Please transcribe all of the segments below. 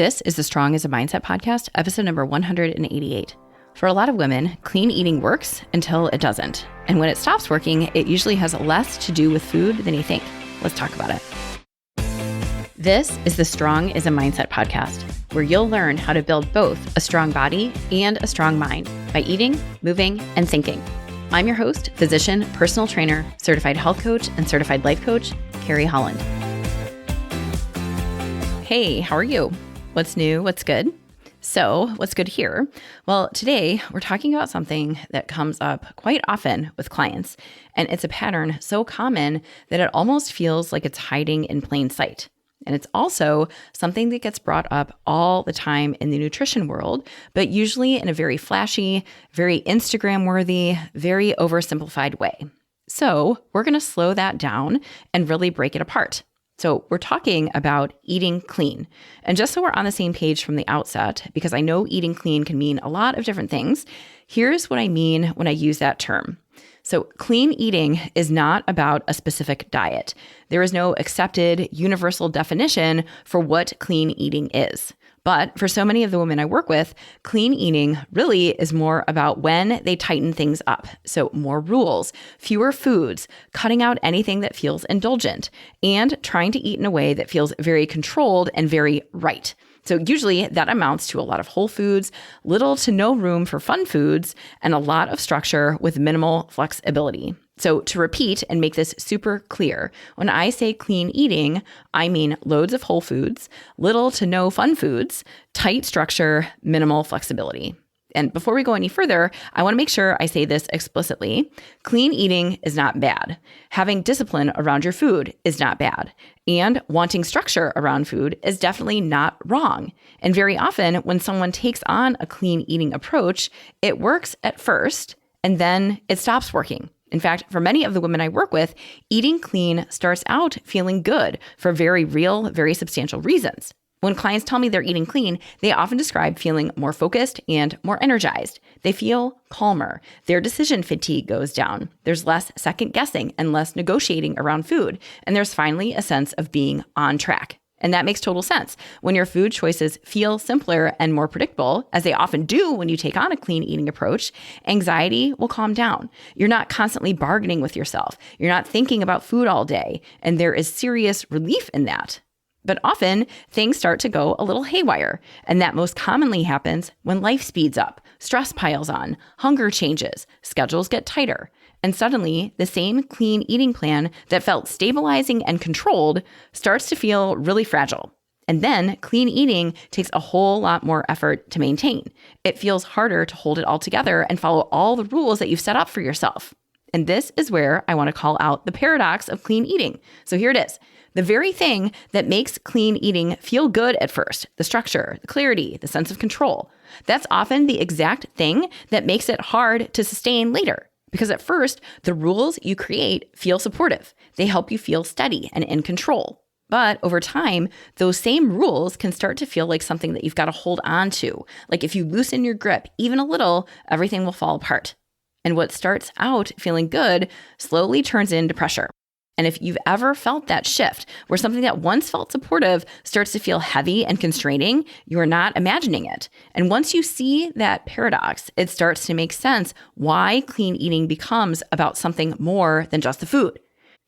This is the Strong as a Mindset podcast, episode number 188. For a lot of women, clean eating works until it doesn't. And when it stops working, it usually has less to do with food than you think. Let's talk about it. This is the Strong as a Mindset podcast, where you'll learn how to build both a strong body and a strong mind by eating, moving, and thinking. I'm your host, physician, personal trainer, certified health coach, and certified life coach, Carrie Holland. Hey, how are you? What's new? What's good? So, what's good here? Well, today we're talking about something that comes up quite often with clients, and it's a pattern so common that it almost feels like it's hiding in plain sight. And it's also something that gets brought up all the time in the nutrition world, but usually in a very flashy, very Instagram-worthy, very oversimplified way. So, we're going to slow that down and really break it apart. So we're talking about eating clean. And just so we're on the same page from the outset, because I know eating clean can mean a lot of different things, here's what I mean when I use that term. So clean eating is not about a specific diet. There is no accepted universal definition for what clean eating is. But for so many of the women I work with, clean eating really is more about when they tighten things up. So more rules, fewer foods, cutting out anything that feels indulgent, and trying to eat in a way that feels very controlled and very right. So usually that amounts to a lot of whole foods, little to no room for fun foods, and a lot of structure with minimal flexibility. So to repeat and make this super clear, when I say clean eating, I mean loads of whole foods, little to no fun foods, tight structure, minimal flexibility. And before we go any further, I want to make sure I say this explicitly. Clean eating is not bad. Having discipline around your food is not bad. And wanting structure around food is definitely not wrong. And very often when someone takes on a clean eating approach, it works at first and then it stops working. In fact, for many of the women I work with, eating clean starts out feeling good for very real, very substantial reasons. When clients tell me they're eating clean, they often describe feeling more focused and more energized. They feel calmer. Their decision fatigue goes down. There's less second guessing and less negotiating around food. And there's finally a sense of being on track. And that makes total sense. When your food choices feel simpler and more predictable, as they often do when you take on a clean eating approach, anxiety will calm down. You're not constantly bargaining with yourself. You're not thinking about food all day. And there is serious relief in that. But often things start to go a little haywire. And that most commonly happens when life speeds up, stress piles on, hunger changes, schedules get tighter. And suddenly, the same clean eating plan that felt stabilizing and controlled starts to feel really fragile. And then clean eating takes a whole lot more effort to maintain. It feels harder to hold it all together and follow all the rules that you've set up for yourself. And this is where I want to call out the paradox of clean eating. So here it is. The very thing that makes clean eating feel good at first, the structure, the clarity, the sense of control, that's often the exact thing that makes it hard to sustain later. Because at first, the rules you create feel supportive. They help you feel steady and in control. But over time, those same rules can start to feel like something that you've got to hold on to. Like if you loosen your grip even a little, everything will fall apart. And what starts out feeling good slowly turns into pressure. And if you've ever felt that shift where something that once felt supportive starts to feel heavy and constraining, you're not imagining it. And once you see that paradox, it starts to make sense why clean eating becomes about something more than just the food.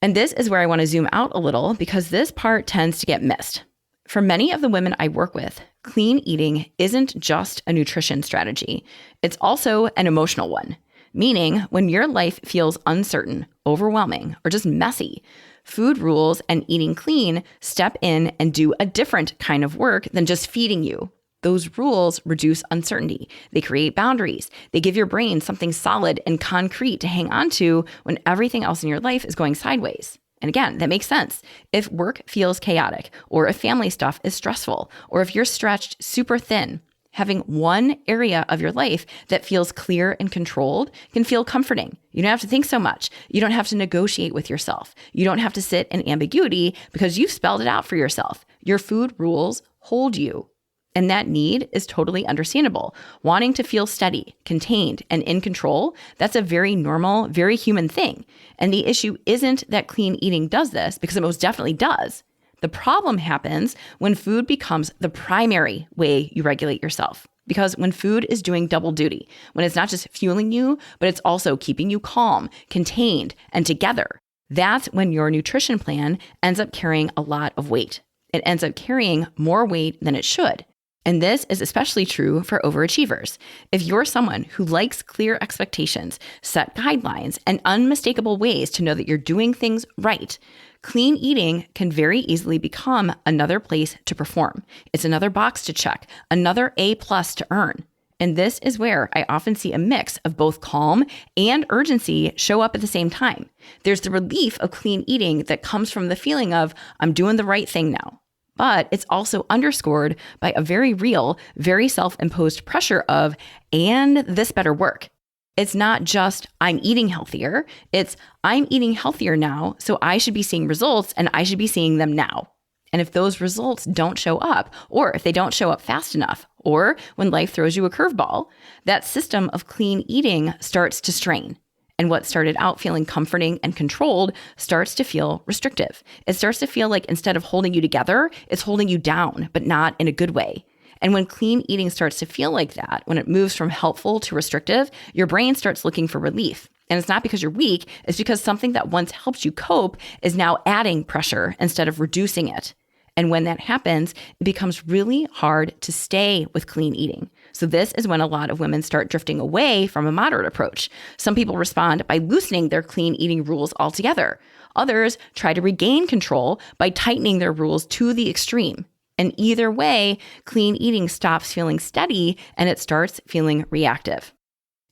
And this is where I want to zoom out a little because this part tends to get missed. For many of the women I work with, clean eating isn't just a nutrition strategy. It's also an emotional one. Meaning, when your life feels uncertain, overwhelming, or just messy, food rules and eating clean step in and do a different kind of work than just feeding you. Those rules reduce uncertainty. They create boundaries. They give your brain something solid and concrete to hang on to when everything else in your life is going sideways. And again, that makes sense. If work feels chaotic, or if family stuff is stressful, or if you're stretched super thin, having one area of your life that feels clear and controlled can feel comforting. You don't have to think so much. You don't have to negotiate with yourself. You don't have to sit in ambiguity because you've spelled it out for yourself. Your food rules hold you. And that need is totally understandable. Wanting to feel steady, contained, and in control, that's a very normal, very human thing. And the issue isn't that clean eating does this, because it most definitely does. The problem happens when food becomes the primary way you regulate yourself. Because when food is doing double duty, when it's not just fueling you, but it's also keeping you calm, contained, and together, that's when your nutrition plan ends up carrying a lot of weight. It ends up carrying more weight than it should. And this is especially true for overachievers. If you're someone who likes clear expectations, set guidelines, and unmistakable ways to know that you're doing things right, clean eating can very easily become another place to perform. It's another box to check, another A+ to earn. And this is where I often see a mix of both calm and urgency show up at the same time. There's the relief of clean eating that comes from the feeling of, I'm doing the right thing now. But it's also underscored by a very real, very self-imposed pressure of, and this better work. It's not just, I'm eating healthier. It's, I'm eating healthier now, so I should be seeing results and I should be seeing them now. And if those results don't show up, or if they don't show up fast enough, or when life throws you a curveball, that system of clean eating starts to strain. And what started out feeling comforting and controlled starts to feel restrictive. It starts to feel like instead of holding you together, it's holding you down, but not in a good way. And when clean eating starts to feel like that, when it moves from helpful to restrictive, your brain starts looking for relief. And it's not because you're weak, it's because something that once helped you cope is now adding pressure instead of reducing it. And when that happens, it becomes really hard to stay with clean eating. So this is when a lot of women start drifting away from a moderate approach. Some people respond by loosening their clean eating rules altogether. Others try to regain control by tightening their rules to the extreme. And either way, clean eating stops feeling steady and it starts feeling reactive.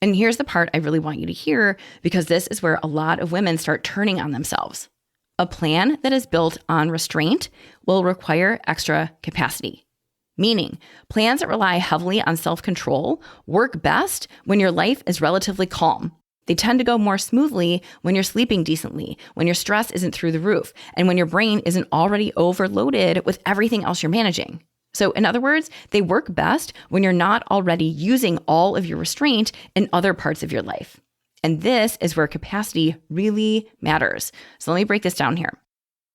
And here's the part I really want you to hear, because this is where a lot of women start turning on themselves. A plan that is built on restraint will require extra capacity. Meaning, plans that rely heavily on self-control work best when your life is relatively calm. They tend to go more smoothly when you're sleeping decently, when your stress isn't through the roof, and when your brain isn't already overloaded with everything else you're managing. So in other words, they work best when you're not already using all of your restraint in other parts of your life. And this is where capacity really matters. So let me break this down here.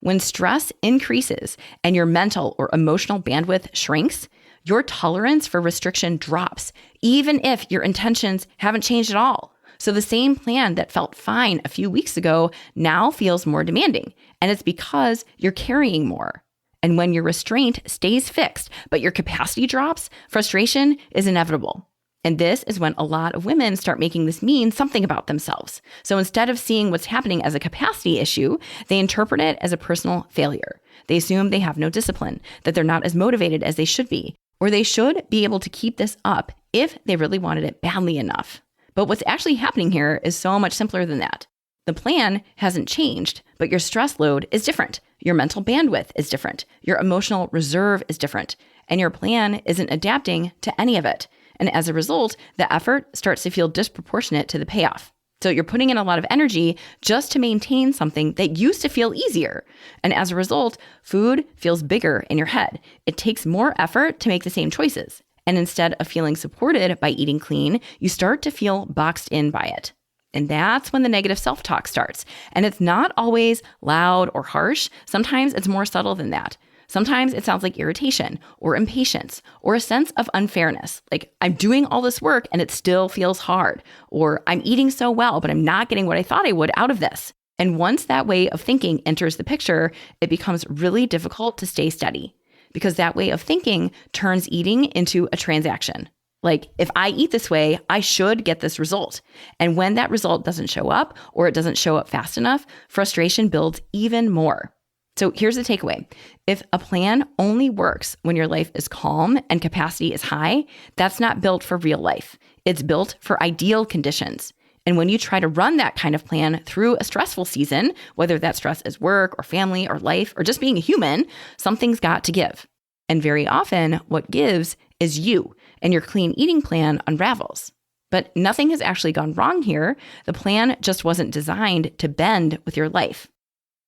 When stress increases and your mental or emotional bandwidth shrinks, your tolerance for restriction drops, even if your intentions haven't changed at all. So the same plan that felt fine a few weeks ago now feels more demanding. And it's because you're carrying more. And when your restraint stays fixed, but your capacity drops, frustration is inevitable. And this is when a lot of women start making this mean something about themselves. So instead of seeing what's happening as a capacity issue, they interpret it as a personal failure. They assume they have no discipline, that they're not as motivated as they should be, or they should be able to keep this up if they really wanted it badly enough. But what's actually happening here is so much simpler than that. The plan hasn't changed, but your stress load is different. Your mental bandwidth is different. Your emotional reserve is different. And your plan isn't adapting to any of it. And as a result, the effort starts to feel disproportionate to the payoff. So you're putting in a lot of energy just to maintain something that used to feel easier. And as a result, food feels bigger in your head. It takes more effort to make the same choices. And instead of feeling supported by eating clean, you start to feel boxed in by it. And that's when the negative self-talk starts. And it's not always loud or harsh. Sometimes it's more subtle than that. Sometimes it sounds like irritation or impatience or a sense of unfairness. Like, I'm doing all this work and it still feels hard. Or I'm eating so well, but I'm not getting what I thought I would out of this. And once that way of thinking enters the picture, it becomes really difficult to stay steady, because that way of thinking turns eating into a transaction. Like, if I eat this way, I should get this result. And when that result doesn't show up, or it doesn't show up fast enough, frustration builds even more. So here's the takeaway. If a plan only works when your life is calm and capacity is high, that's not built for real life. It's built for ideal conditions. And when you try to run that kind of plan through a stressful season, whether that stress is work or family or life or just being a human, something's got to give. And very often what gives is you, and your clean eating plan unravels. But nothing has actually gone wrong here. The plan just wasn't designed to bend with your life.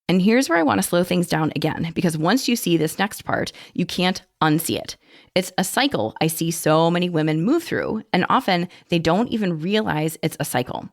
And here's where I want to slow things down again, because once you see this next part, you can't unsee it. It's a cycle I see so many women move through, and often they don't even realize it's a cycle.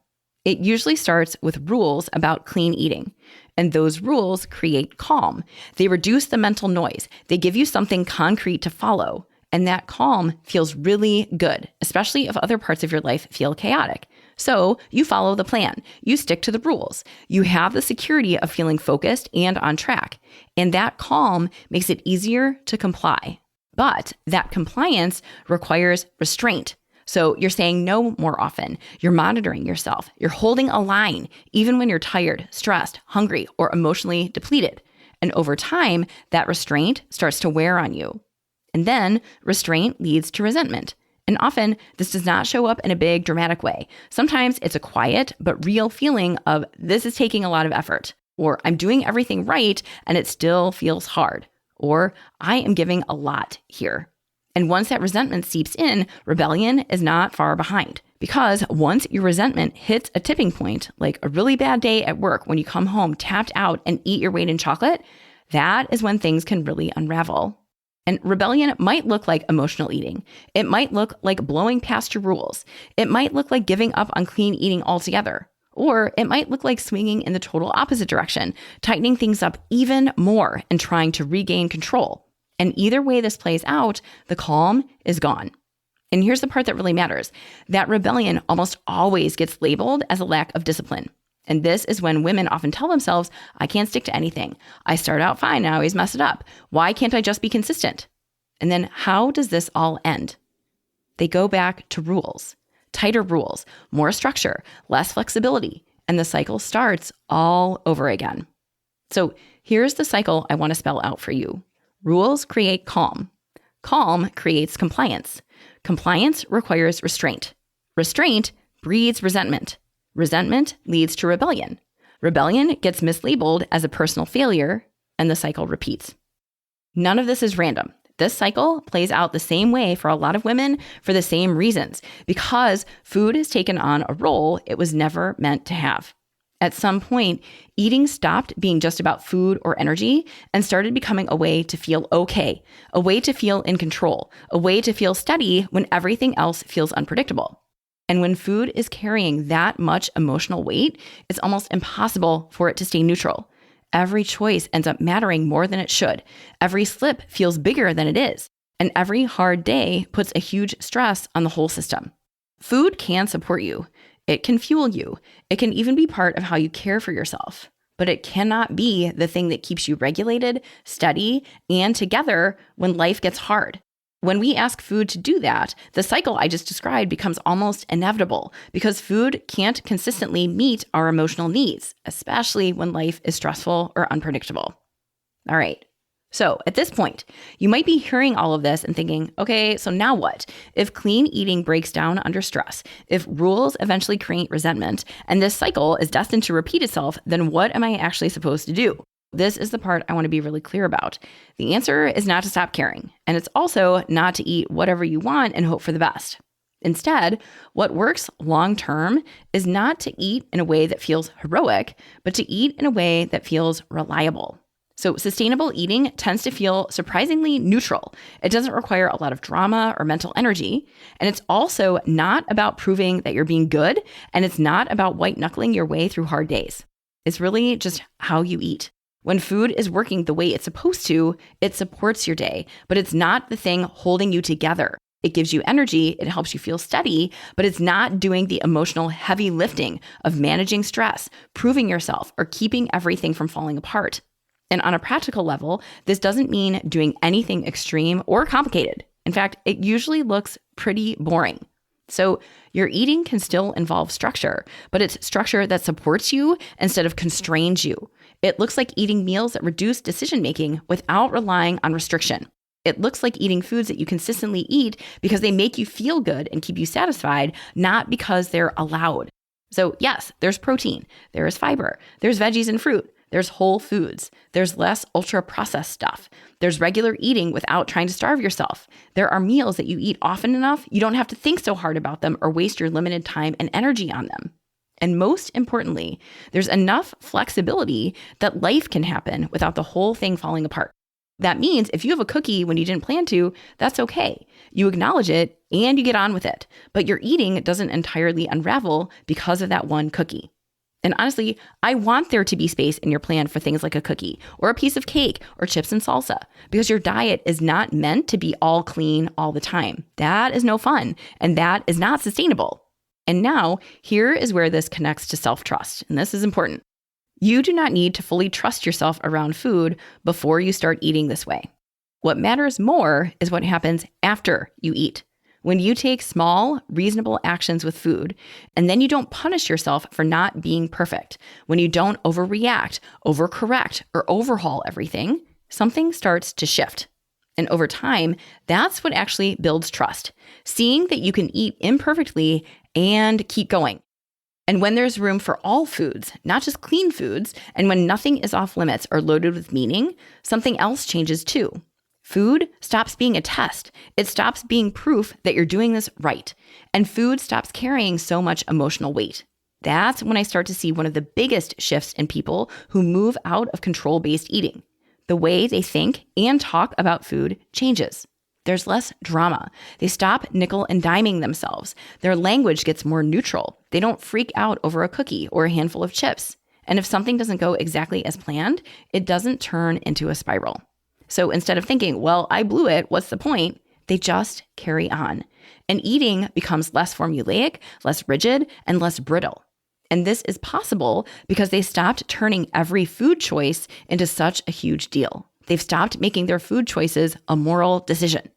It usually starts with rules about clean eating. And those rules create calm. They reduce the mental noise. They give you something concrete to follow. And that calm feels really good, especially if other parts of your life feel chaotic. So you follow the plan. You stick to the rules. You have the security of feeling focused and on track. And that calm makes it easier to comply. But that compliance requires restraint. So you're saying no more often. You're monitoring yourself. You're holding a line, even when you're tired, stressed, hungry, or emotionally depleted. And over time, that restraint starts to wear on you. And then restraint leads to resentment. And often, this does not show up in a big, dramatic way. Sometimes it's a quiet but real feeling of, this is taking a lot of effort, or I'm doing everything right and it still feels hard, or I am giving a lot here. And once that resentment seeps in, rebellion is not far behind. Because once your resentment hits a tipping point, like a really bad day at work when you come home tapped out and eat your weight in chocolate, that is when things can really unravel. And rebellion might look like emotional eating. It might look like blowing past your rules. It might look like giving up on clean eating altogether. Or it might look like swinging in the total opposite direction, tightening things up even more and trying to regain control. And either way this plays out, the calm is gone. And here's the part that really matters. That rebellion almost always gets labeled as a lack of discipline. And this is when women often tell themselves, I can't stick to anything. I start out fine, I always mess it up. Why can't I just be consistent? And then how does this all end? They go back to rules, tighter rules, more structure, less flexibility, and the cycle starts all over again. So here's the cycle I want to spell out for you. Rules create calm. Calm creates compliance. Compliance requires restraint. Restraint breeds resentment. Resentment leads to rebellion. Rebellion gets mislabeled as a personal failure, and the cycle repeats. None of this is random. This cycle plays out the same way for a lot of women for the same reasons, because food has taken on a role it was never meant to have. At some point, eating stopped being just about food or energy and started becoming a way to feel okay, a way to feel in control, a way to feel steady when everything else feels unpredictable. And when food is carrying that much emotional weight, it's almost impossible for it to stay neutral. Every choice ends up mattering more than it should. Every slip feels bigger than it is. And every hard day puts a huge stress on the whole system. Food can support you. It can fuel you. It can even be part of how you care for yourself. But it cannot be the thing that keeps you regulated, steady, and together when life gets hard. When we ask food to do that, the cycle I just described becomes almost inevitable because food can't consistently meet our emotional needs, especially when life is stressful or unpredictable. All right. So at this point, you might be hearing all of this and thinking, okay, so now what? If clean eating breaks down under stress, if rules eventually create resentment, and this cycle is destined to repeat itself, then what am I actually supposed to do? This is the part I want to be really clear about. The answer is not to stop caring, and it's also not to eat whatever you want and hope for the best. Instead, what works long-term is not to eat in a way that feels heroic, but to eat in a way that feels reliable. So sustainable eating tends to feel surprisingly neutral. It doesn't require a lot of drama or mental energy, and it's also not about proving that you're being good, and it's not about white-knuckling your way through hard days. It's really just how you eat. When food is working the way it's supposed to, it supports your day, but it's not the thing holding you together. It gives you energy, it helps you feel steady, but it's not doing the emotional heavy lifting of managing stress, proving yourself, or keeping everything from falling apart. And on a practical level, this doesn't mean doing anything extreme or complicated. In fact, it usually looks pretty boring. So your eating can still involve structure, but it's structure that supports you instead of constrains you. It looks like eating meals that reduce decision-making without relying on restriction. It looks like eating foods that you consistently eat because they make you feel good and keep you satisfied, not because they're allowed. So yes, there's protein, there's fiber, there's veggies and fruit, there's whole foods, there's less ultra-processed stuff, there's regular eating without trying to starve yourself. There are meals that you eat often enough, you don't have to think so hard about them or waste your limited time and energy on them. And most importantly, there's enough flexibility that life can happen without the whole thing falling apart. That means if you have a cookie when you didn't plan to, that's okay. You acknowledge it and you get on with it, but your eating doesn't entirely unravel because of that one cookie. And honestly, I want there to be space in your plan for things like a cookie or a piece of cake or chips and salsa, because your diet is not meant to be all clean all the time. That is no fun, and that is not sustainable. And now, here is where this connects to self-trust, and this is important. You do not need to fully trust yourself around food before you start eating this way. What matters more is what happens after you eat. When you take small, reasonable actions with food, and then you don't punish yourself for not being perfect, when you don't overreact, overcorrect, or overhaul everything, something starts to shift. And over time, that's what actually builds trust. Seeing that you can eat imperfectly and keep going. And when there's room for all foods, not just clean foods, and when nothing is off limits or loaded with meaning, something else changes too. Food stops being a test. It stops being proof that you're doing this right. And food stops carrying so much emotional weight. That's when I start to see one of the biggest shifts in people who move out of control-based eating. The way they think and talk about food changes. There's less drama. They stop nickel and diming themselves. Their language gets more neutral. They don't freak out over a cookie or a handful of chips. And if something doesn't go exactly as planned, it doesn't turn into a spiral. So instead of thinking, well, I blew it, what's the point? They just carry on. And eating becomes less formulaic, less rigid, and less brittle. And this is possible because they stopped turning every food choice into such a huge deal. They've stopped making their food choices a moral decision.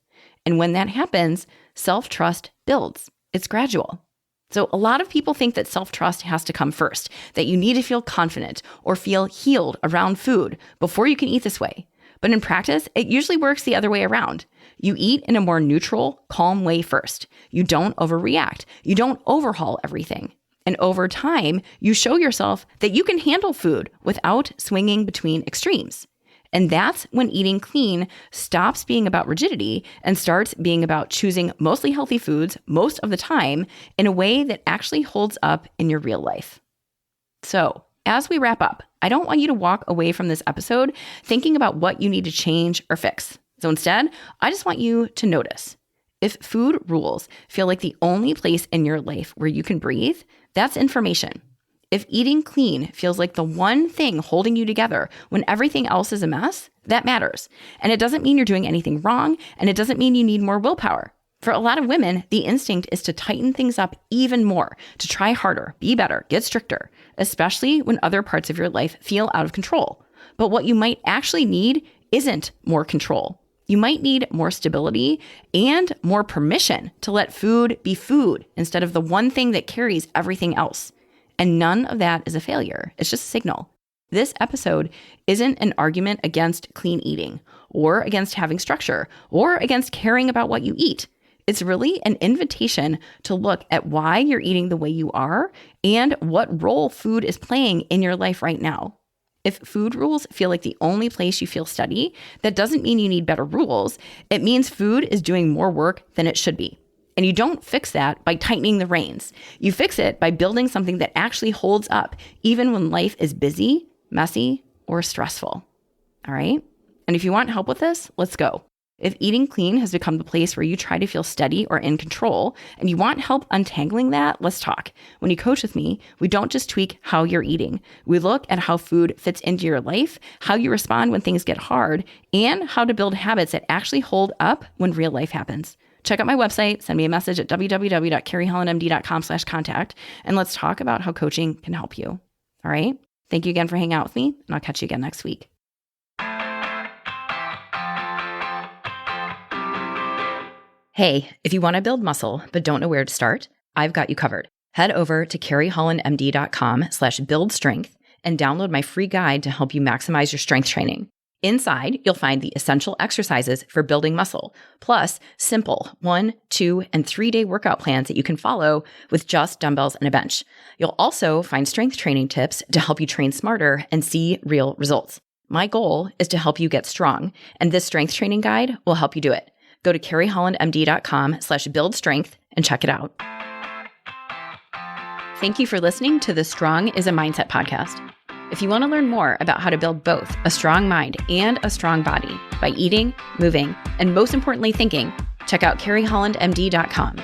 And when that happens, self-trust builds. It's gradual. So a lot of people think that self-trust has to come first, that you need to feel confident or feel healed around food before you can eat this way. But in practice, it usually works the other way around. You eat in a more neutral, calm way first. You don't overreact. You don't overhaul everything. And over time, you show yourself that you can handle food without swinging between extremes. And that's when eating clean stops being about rigidity and starts being about choosing mostly healthy foods most of the time in a way that actually holds up in your real life. So, as we wrap up, I don't want you to walk away from this episode thinking about what you need to change or fix. So instead, I just want you to notice. If food rules feel like the only place in your life where you can breathe, that's information. If eating clean feels like the one thing holding you together when everything else is a mess, that matters. And it doesn't mean you're doing anything wrong, and it doesn't mean you need more willpower. For a lot of women, the instinct is to tighten things up even more, to try harder, be better, get stricter, especially when other parts of your life feel out of control. But what you might actually need isn't more control. You might need more stability and more permission to let food be food instead of the one thing that carries everything else. And none of that is a failure. It's just a signal. This episode isn't an argument against clean eating or against having structure or against caring about what you eat. It's really an invitation to look at why you're eating the way you are and what role food is playing in your life right now. If food rules feel like the only place you feel steady, that doesn't mean you need better rules. It means food is doing more work than it should be. And you don't fix that by tightening the reins. You fix it by building something that actually holds up, even when life is busy, messy, or stressful. All right? And if you want help with this, let's go. If eating clean has become the place where you try to feel steady or in control, and you want help untangling that, let's talk. When you coach with me, we don't just tweak how you're eating. We look at how food fits into your life, how you respond when things get hard, and how to build habits that actually hold up when real life happens. Check out my website, send me a message at www.carriehollandmd.com/contact, and let's talk about how coaching can help you. All right? Thank you again for hanging out with me, and I'll catch you again next week. Hey, if you want to build muscle but don't know where to start, I've got you covered. Head over to carriehollandmd.com/buildstrength and download my free guide to help you maximize your strength training. Inside, you'll find the essential exercises for building muscle, plus simple 1, 2, and 3-day workout plans that you can follow with just dumbbells and a bench. You'll also find strength training tips to help you train smarter and see real results. My goal is to help you get strong, and this strength training guide will help you do it. Go to carriehollandmd.com/buildstrength and check it out. Thank you for listening to the Strong is a Mindset podcast. If you want to learn more about how to build both a strong mind and a strong body by eating, moving, and most importantly, thinking, check out carriehollandmd.com.